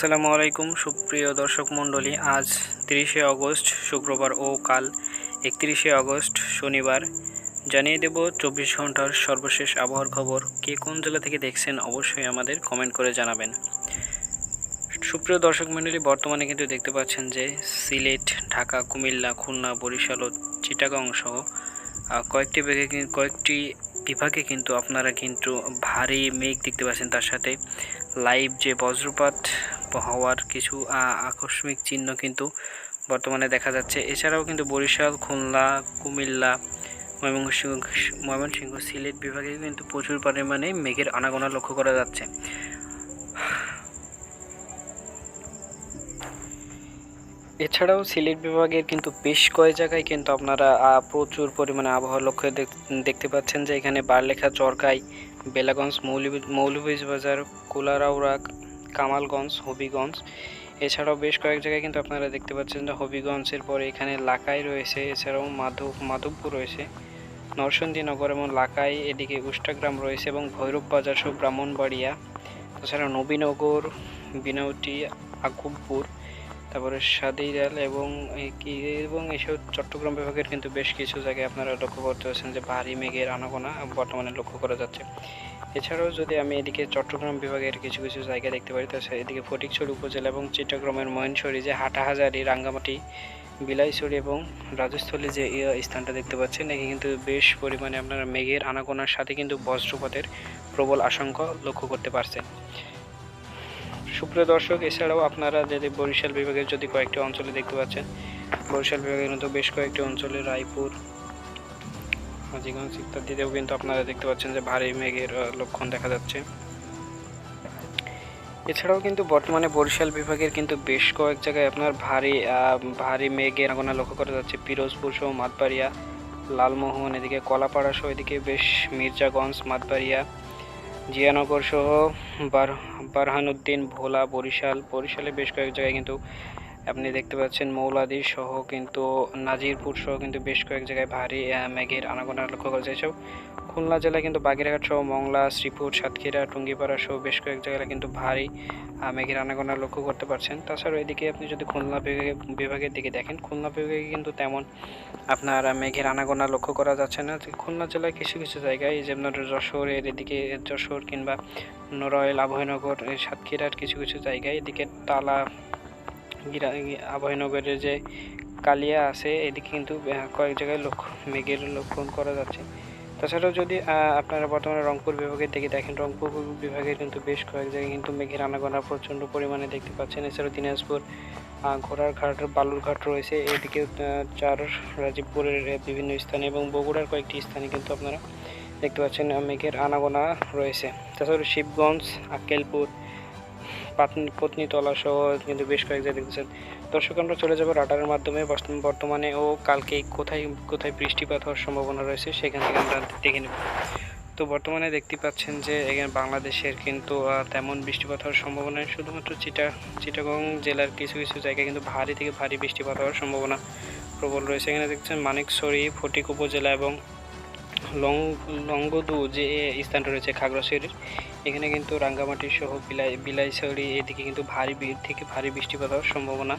আসসালামু আলাইকুম সুপ্রিয় দর্শক মণ্ডলী। আজ 30শে অগস্ট শুক্রবার ও কাল 31শে অগস্ট শনিবার। জানিয়ে দেব 24 ঘন্টার সর্বশেষ আবহাওয়ার খবর। কে কোন জেলা থেকে দেখছেন অবশ্যই আমাদের কমেন্ট করে জানাবেন। সুপ্রিয় দর্শক মণ্ডলী, বর্তমানে কিন্তু দেখতে পাচ্ছেন যে সিলেট, ঢাকা, কুমিল্লা, খুলনা, বরিশাল ও চিটাগাং সহ কয়েকটি বিভাগে কিন্তু আপনারা কিন্তু ভারী মেঘ দেখতে পাচ্ছেন। তার সাথে লাইভ যে বজ্রপাত হওয়ার কিছু আকস্মিক চিহ্ন কিন্তু বর্তমানে দেখা যাচ্ছে। এছাড়াও কিন্তু বরিশাল, খুলনা, কুমিল্লা, ময়মনসিংহ, সিলেট বিভাগে কিন্তু প্রচুর পরিমাণে মেঘের আনাগোনা লক্ষ্য করা যাচ্ছে। এছাড়াও সিলেট বিভাগের কিন্তু বেশ কয়েক জায়গায় কিন্তু আপনারা প্রচুর পরিমাণে আবহাওয়া লক্ষ্য দেখতে পাচ্ছেন যে এখানে বারলেখা, চরকাই, বেলাগঞ্জ, মৌলভীবাজার, কুলাউড়া, কামালগঞ্জ, হবিগঞ্জ। এছাড়াও বেশ কয়েক জায়গায় কিন্তু আপনারা দেখতে পাচ্ছেন যে হবিগঞ্জের পরে এখানে লাকাই রয়েছে, এছাড়াও মাধবপুর রয়েছে, নরসিংদীনগর এবং লাকাই, এদিকে উষ্টাগ্রাম রয়েছে এবং ভৈরব বাজার সহ ব্রাহ্মণবাড়িয়া, তাছাড়া নবীনগর, বিনৌটি, আকুবপুর, তারপরে সাদিরাল এবং এসব চট্টগ্রাম বিভাগের কিন্তু বেশ কিছু জায়গায় আপনারা লক্ষ্য করতে পারছেন যে ভারী মেঘের আনাগোনা বর্তমানে লক্ষ্য করা যাচ্ছে। এছাড়াও যদি আমি এদিকে চট্টগ্রাম বিভাগের কিছু কিছু জায়গা দেখতে পারি, তাছাড়া এদিকে ফটিকছড়ি উপজেলা এবং চিটাগ্রামের মহেশখালী, যে হাটাহাজারী, রাঙ্গামাটি, বিলাইছড়ি এবং রাজস্থলী যে স্থানটা দেখতে পাচ্ছেন, এখানে কিন্তু বেশ পরিমাণে আপনারা মেঘের আনাগোনার সাথে কিন্তু বজ্রপাতের প্রবল আশঙ্কা লক্ষ্য করতে পারছেন। সুপ্রিয় দর্শক, এছাড়াও আপনারা যদি বরিশাল বিভাগের যদি কয়েকটি অঞ্চলে দেখতে পাচ্ছেন, বরিশাল বিভাগের মতো বেশ কয়েকটি অঞ্চলে রায়পুর, হাজীগঞ্জ ইত্যাদিতেও কিন্তু আপনারা দেখতে পাচ্ছেন যে ভারী মেঘের লক্ষণ দেখা যাচ্ছে। এছাড়াও কিন্তু বর্তমানে বরিশাল বিভাগের কিন্তু বেশ কয়েক জায়গায় আপনার ভারী মেঘের আনাগোনা লক্ষ্য করা যাচ্ছে। পিরোজপুর সহ মাতবাড়িয়া, লালমোহন, এদিকে কলাপাড়া সহ এদিকে বেশ মির্জাগঞ্জ, মাতবাড়িয়া, জিয়ানগর সহ বারহানুদ্দিন, ভোলা, বরিশালে বেশ কয়েক জায়গায় কিন্তু আপনি দেখতে পাচ্ছেন মৌলাদি সহ কিন্তু নাজিরপুর সহ কিন্তু বেশ কয়েক জায়গায় ভারী মেঘের আনাগোনা লক্ষ্য করা যায়। সব খুলনা জেলায় কিন্তু বাগেরহাট সহ মংলা, শ্রীপুর, সাতক্ষীরা, টুঙ্গিপাড়া সহ বেশ কয়েক জায়গায় কিন্তু ভারী মেঘের আনাগোনা লক্ষ্য করতে পারছেন। তাছাড়াও এদিকে আপনি যদি খুলনা বিভাগের দিকে দেখেন, খুলনা বিভাগে কিন্তু তেমন আপনার মেঘের আনাগোনা লক্ষ্য করা যাচ্ছে না। খুলনা জেলায় কিছু কিছু জায়গায়, যেমন যশোরের এদিকে যশোর কিংবা নড়াইল, আভয়নগর, সাতক্ষীরার কিছু কিছু জায়গায়, এদিকে তালা, আভয়নগরের যে কালিয়া আছে, এদিকে কিন্তু কয়েক জায়গায় মেঘের লক্ষণ করা যাচ্ছে। তাছাড়াও যদি আপনারা বর্তমানে রংপুর বিভাগের দিকে দেখেন, রংপুর বিভাগের কিন্তু বেশ কয়েক জায়গায় কিন্তু মেঘের আনাগোনা প্রচণ্ড পরিমাণে দেখতে পাচ্ছেন। এছাড়াও দিনাজপুর, ঘোড়ারঘাট, বালুরঘাট রয়েছে, এদিকে রাজীবপুরের বিভিন্ন স্থানে এবং বগুড়ার কয়েকটি স্থানে কিন্তু আপনারা দেখতে পাচ্ছেন মেঘের আনাগোনা রয়েছে। তাছাড়া শিবগঞ্জ, আক্কেলপুর, পত্নীতলা সহ কিন্তু বেশ কয়েক জায়গায় দেখতেছেন। দর্শক, আমরা চলে যাব রাডারের মাধ্যমে বর্তমানে ও কালকে কোথায় কোথায় বৃষ্টিপাত হওয়ার সম্ভাবনা রয়েছে সেখান থেকে আমরা দেখে নেব। তো বর্তমানে দেখতে পাচ্ছেন যে এখানে বাংলাদেশের কিন্তু তেমন বৃষ্টিপাত হওয়ার সম্ভাবনা নেই। শুধুমাত্র চিটাগং জেলার কিছু কিছু জায়গায় কিন্তু ভারী থেকে ভারী বৃষ্টিপাত হওয়ার সম্ভাবনা প্রবল রয়েছে। এখানে দেখছেন মানিকছড়ি, ফটিক উপজেলা এবং লংগদু যে স্থানটা রয়েছে খাগড়াছড়ির, এখানে কিন্তু রাঙ্গামাটি সহ বিলাইছড়ি এদিকে কিন্তু ভারী বৃষ্টিপাত হওয়ার সম্ভাবনা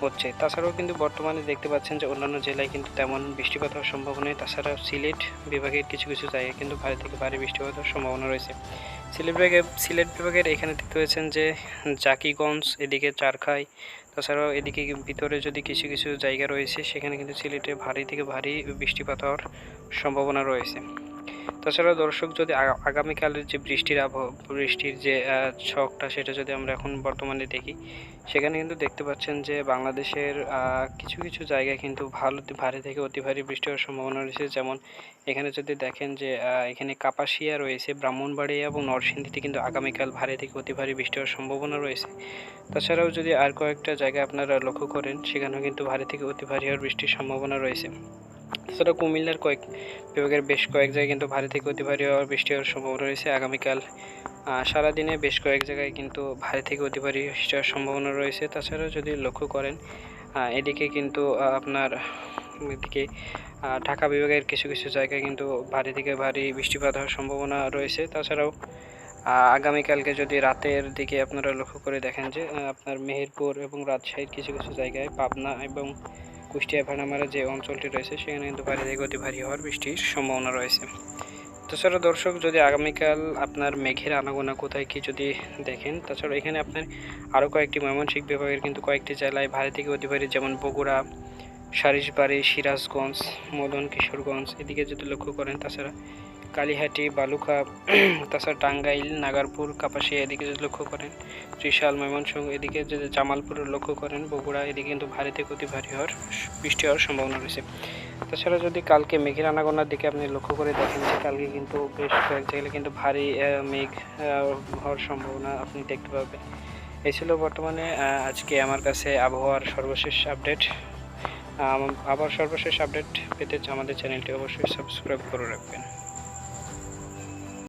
হচ্ছে। তাছাড়াও কিন্তু বর্তমানে দেখতে পাচ্ছেন যে অন্যান্য জেলায় কিন্তু তেমন বৃষ্টিপাত হওয়ার সম্ভাবনা নেই। তাছাড়া সিলেট বিভাগের কিছু কিছু জায়গায় কিন্তু ভারী থেকে ভারী বৃষ্টিপাত হওয়ার সম্ভাবনা রয়েছে। সিলেট বিভাগের এখানে দেখতে পাচ্ছেন যে জাকিগঞ্জ, এদিকে চারখাই, তাছাড়াও এদিকে ভিতরে যদি কিছু কিছু জায়গা রয়েছে সেখানে কিন্তু সিলেটে ভারী থেকে ভারী বৃষ্টিপাত হওয়ার সম্ভাবনা রয়েছে। তাছাড়া দর্শক, যদি আগামীকালের যে বৃষ্টির যে ছকটা সেটা যদি আমরা এখন বর্তমানে দেখি, সেখানে কিন্তু দেখতে পাচ্ছেন যে বাংলাদেশের কিছু কিছু জায়গায় কিন্তু ভারী থেকে অতি ভারী বৃষ্টি হওয়ার সম্ভাবনা রয়েছে। যেমন এখানে যদি দেখেন যে এখানে কাপাসিয়া রয়েছে, ব্রাহ্মণবাড়িয়া এবং নরসিংদীতে কিন্তু আগামীকাল ভারী থেকে অতি ভারী বৃষ্টি হওয়ার সম্ভাবনা রয়েছে। তাছাড়াও যদি আর কয়েকটা জায়গায় আপনারা লক্ষ্য করেন, সেখানেও কিন্তু ভারী থেকে অতি ভারী হওয়ার বৃষ্টির সম্ভাবনা রয়েছে। তাছাড়া কুমিল্লার কয়েক বিভাগের বেশ কয়েক জায়গায় কিন্তু ভারী থেকে অতি ভারী হওয়ার বৃষ্টি হওয়ার সম্ভাবনা রয়েছে। আগামীকাল সারাদিনে বেশ কয়েক জায়গায় কিন্তু ভারী থেকে অতি ভারী বৃষ্টি হওয়ার সম্ভাবনা রয়েছে। তাছাড়া যদি লক্ষ্য করেন, এদিকে কিন্তু আপনার এদিকে ঢাকা বিভাগের কিছু কিছু জায়গায় কিন্তু ভারী থেকে ভারী বৃষ্টিপাত হওয়ার সম্ভাবনা রয়েছে। তাছাড়াও আগামীকালকে যদি রাতের দিকে আপনারা লক্ষ্য করে দেখেন যে আপনার মেহেরপুর এবং রাজশাহীর কিছু কিছু জায়গায়, পাবনা এবং কুষ্টিয়া ভাড়ামারা যে অঞ্চলটি রয়েছে সেখানে কিন্তু ভারী থেকে অতি ভারী হওয়ার বৃষ্টির সম্ভাবনা রয়েছে। তাছাড়া দর্শক, যদি আগামীকাল আপনার মেঘের আনাগোনা কোথায় কি যদি দেখেন, তাছাড়া এখানে আপনার আরও কয়েকটি ময়মনসিংহ বিভাগের কিন্তু কয়েকটি জেলায় ভারী থেকে অতি ভারী, যেমন বগুড়া, সারিসবাড়ি, সিরাজগঞ্জ, মদন কিশোরগঞ্জ এদিকে যদি লক্ষ্য করেন, তাছাড়া কালীহাটি, বালুকা, তাছাড়া টাঙ্গাইল, নাগারপুর, কাপাসিয়া এদিকে যদি লক্ষ্য করেন, ত্রিশাল, ময়মনসিংহ এদিকে যদি জামালপুর লক্ষ্য করেন, বগুড়া এদিকে কিন্তু ভারী থেকে অতি ভারী হওয়ার বৃষ্টি হওয়ার সম্ভাবনা রয়েছে। তাছাড়া যদি কালকে মেঘের আনাগোনার দিকে আপনি লক্ষ্য করে দেখেন যে কালকে কিন্তু বেশ কয়েক জায়গায় কিন্তু ভারী মেঘ হওয়ার সম্ভাবনা আপনি দেখতে পাবেন। এই ছিল বর্তমানে আজকে আমার কাছে আবহাওয়ার সর্বশেষ আপডেট। আবার সর্বশেষ আপডেট পেতে আমাদের চ্যানেলটি অবশ্যই সাবস্ক্রাইব করে রাখবেন।